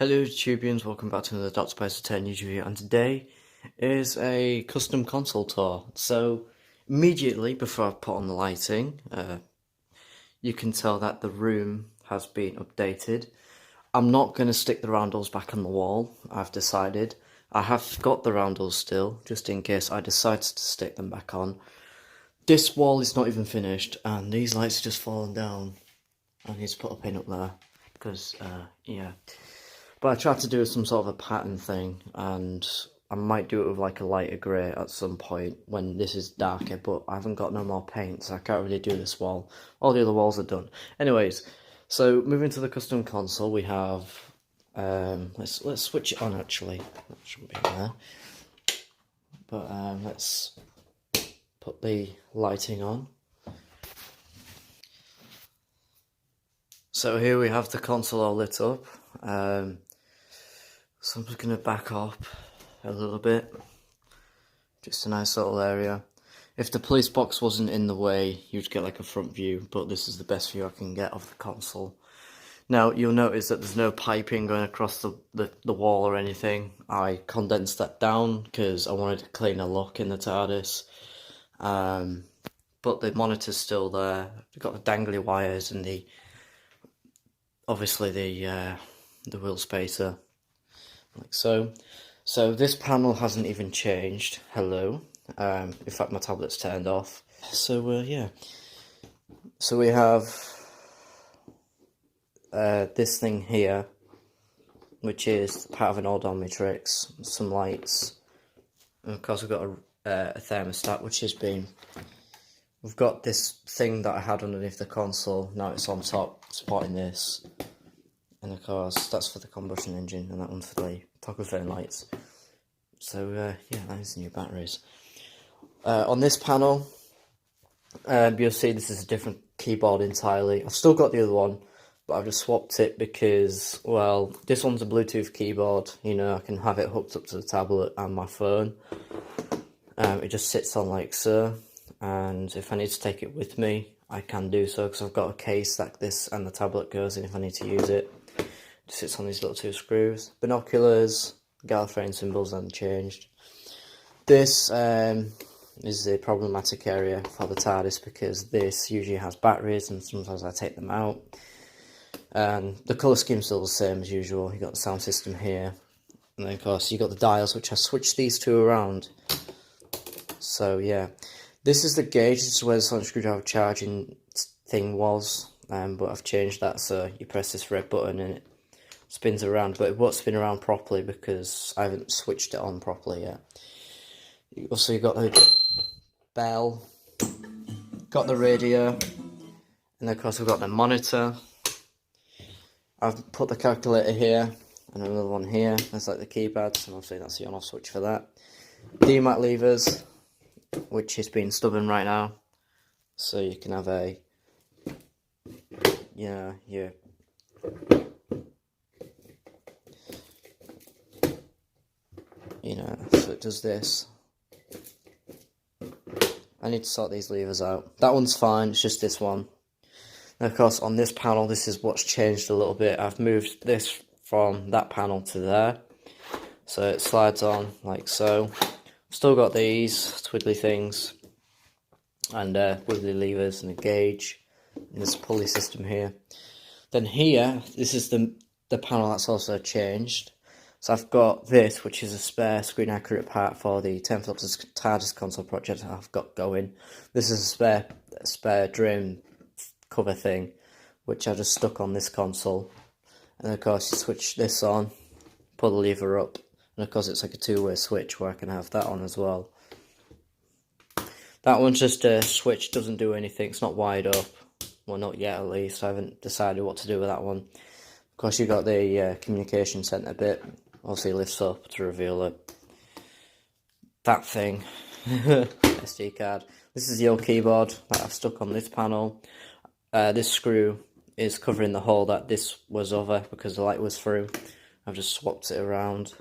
Hello YouTubians, welcome back to another Dr. Spicer 10 YouTube video, and today is a custom console tour. So immediately before I put on the lighting, you can tell that the room has been updated. I'm not going to stick the roundels back on the wall, I've decided. I have got the roundels still, just in case I decide to stick them back on. This wall is not even finished, and these lights are just falling down. I need to put a pin up there, because, yeah. But I tried to do some sort of a pattern thing, and I might do it with like a lighter grey at some point when this is darker, but I haven't got no more paint, so I can't really do this wall. All the other walls are done. Anyways, so moving to the custom console, we have, let's switch it on actually. That shouldn't be in there. But let's put the lighting on. So here we have the console all lit up. So I'm just going to back up a little bit, just a nice little area. If the police box wasn't in the way, you'd get like a front view, but this is the best view I can get of the console. Now, you'll notice that there's no piping going across the wall or anything. I condensed that down because I wanted a cleaner look in the TARDIS. But the monitor's still there. We've got the dangly wires and obviously the wheel spacer. Like so. So this panel hasn't even changed. Hello. In fact, my tablet's turned off. So yeah. So we have this thing here, which is part of an odometrix, some lights, and of course we've got a thermostat, which has been. We've got this thing that I had underneath the console. Now it's on top, supporting this. And of course, that's for the combustion engine, and that one's for the toggle flame lights. So, yeah, that is the new batteries. On this panel, you'll see this is a different keyboard entirely. I've still got the other one, but I've just swapped it because, well, this one's a Bluetooth keyboard. You know, I can have it hooked up to the tablet and my phone. It just sits on like so, and if I need to take it with me, I can do so, because I've got a case that this and the tablet goes in if I need to use it. It sits on these little two screws. Binoculars, Gallifreyan symbols unchanged. This is the problematic area for the TARDIS, because this usually has batteries and sometimes I take them out. And the colour scheme's still the same as usual. You've got the sound system here. And then of course you've got the dials, which I switched these two around. So yeah. This is the gauge. This is where the sonic screwdriver charging thing was. But I've changed that, so you press this red button and it spins around, but it won't spin around properly because I haven't switched it on properly yet. Also, you've got the bell, got the radio, and of course we've got the monitor. I've put the calculator here, and another one here. That's like the keypad, so obviously that's the on-off switch for that. DMAT levers, which is being stubborn right now, so you can have a, yeah, you know, so it does this. I need to sort these levers out. That one's fine, it's just this one. And of course, on this panel, this is what's changed a little bit. I've moved this from that panel to there, so it slides on like so. Still got these twiddly things, and wiggly levers, and a gauge, and this pulley system here. Then here, this is the panel that's also changed. So I've got this, which is a spare screen accurate part for the 10th Doctor's TARDIS console project I've got going. This is a spare drain cover thing, which I just stuck on this console. And of course you switch this on, pull the lever up, and of course it's like a two-way switch where I can have that on as well. That one's just a switch, doesn't do anything, it's not wired up. Well, not yet at least, I haven't decided what to do with that one. Of course you've got the communication centre bit. Obviously lifts up to reveal it. That thing. SD card. This is the old keyboard that I've stuck on this panel. This screw is covering the hole that this was over because the light was through. I've just swapped it around.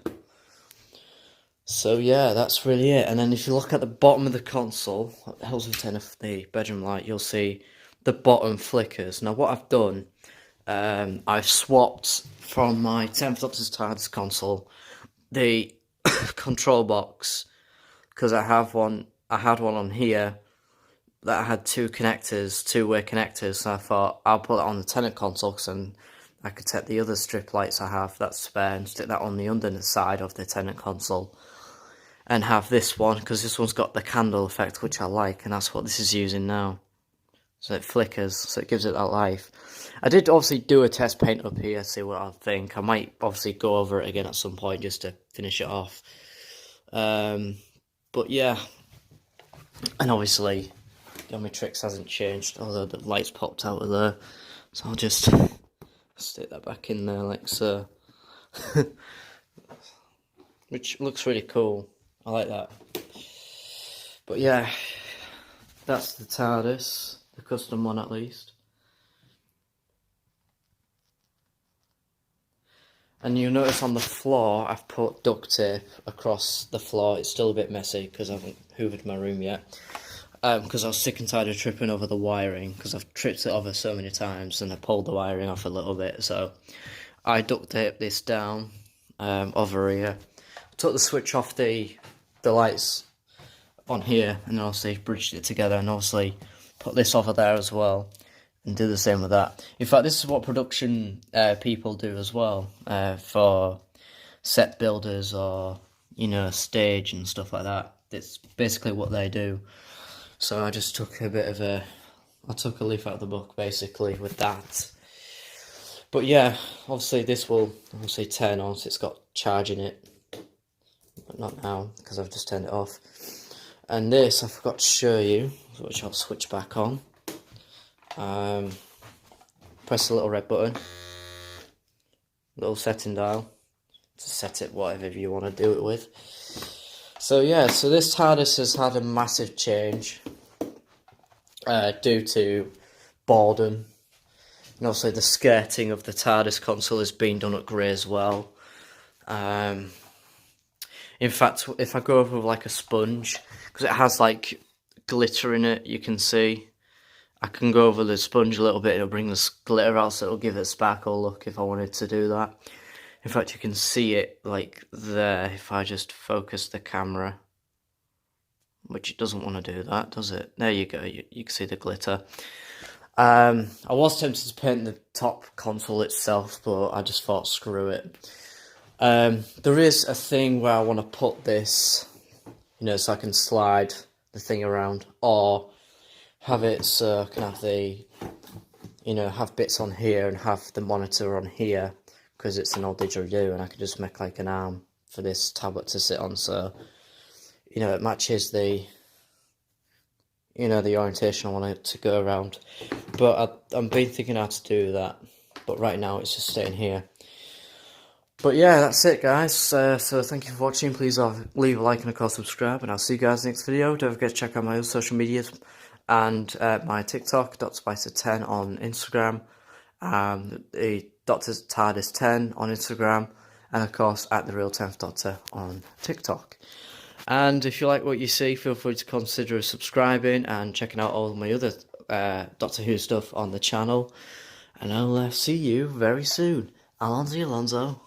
So yeah, that's really it. And then if you look at the bottom of the console, at the hells of 10 of the bedroom light, you'll see the bottom flickers. Now what I've done, I've swapped from my 10th Doctor's TARDIS console the control box, because I had one on here that had two-way connectors, so I thought I'll put it on the Tennant console, and I could take the other strip lights I have that's spare and stick that on the underneath side of the Tennant console, and have this one, because this one's got the candle effect, which I like, and that's what this is using now. So it flickers, so it gives it that life. I did obviously do a test paint up here, see what I think. I might obviously go over it again at some point just to finish it off. But yeah, and obviously the Omnitrix hasn't changed, although the lights popped out of there. So I'll just stick that back in there like so. Which looks really cool. I like that. But yeah, that's the TARDIS. The custom one, at least. And you'll notice on the floor, I've put duct tape across the floor. It's still a bit messy because I haven't hoovered my room yet. Because I was sick and tired of tripping over the wiring, because I've tripped it over so many times and I pulled the wiring off a little bit. So I duct taped this down over here. I took the switch off the lights on here, and obviously bridged it together, and obviously put this over there as well, and do the same with that. In fact, this is what production people do as well, for set builders or, you know, stage and stuff like that. It's basically what they do. So I just took I took a leaf out of the book, basically, with that. But yeah, obviously this will obviously turn on, so it's got charge in it. But not now, because I've just turned it off. And this, I forgot to show you, which I'll switch back on. Press the little red button, little setting dial, to set it whatever you want to do it with. So yeah, so this TARDIS has had a massive change due to boredom. And also the skirting of the TARDIS console is being done at grey as well. In fact, if I go over with like a sponge, because it has like glitter in it, you can see. I can go over the sponge a little bit, it'll bring the glitter out, so it'll give it a sparkle look if I wanted to do that. In fact, you can see it like there if I just focus the camera. Which it doesn't want to do that, does it? There you go, you can see the glitter. I was tempted to paint the top console itself, but I just thought screw it. There is a thing where I want to put this, you know, so I can slide the thing around, or have it so I can have the, you know, have bits on here and have the monitor on here, because it's an old didgeridoo, and I can just make like an arm for this tablet to sit on, so, you know, it matches the, you know, the orientation I want it to go around. But I'm been thinking how to do that, but right now it's just staying here. But yeah, that's it, guys. So thank you for watching. Please leave a like and of course subscribe, and I'll see you guys next video. Don't forget to check out my other social medias and my TikTok, DrSpicer10 on Instagram, the Dr. TARDIS 10 on Instagram, and of course at the Real 10th Doctor on TikTok. And if you like what you see, feel free to consider subscribing and checking out all my other Doctor Who stuff on the channel. And I'll see you very soon. Alonzo.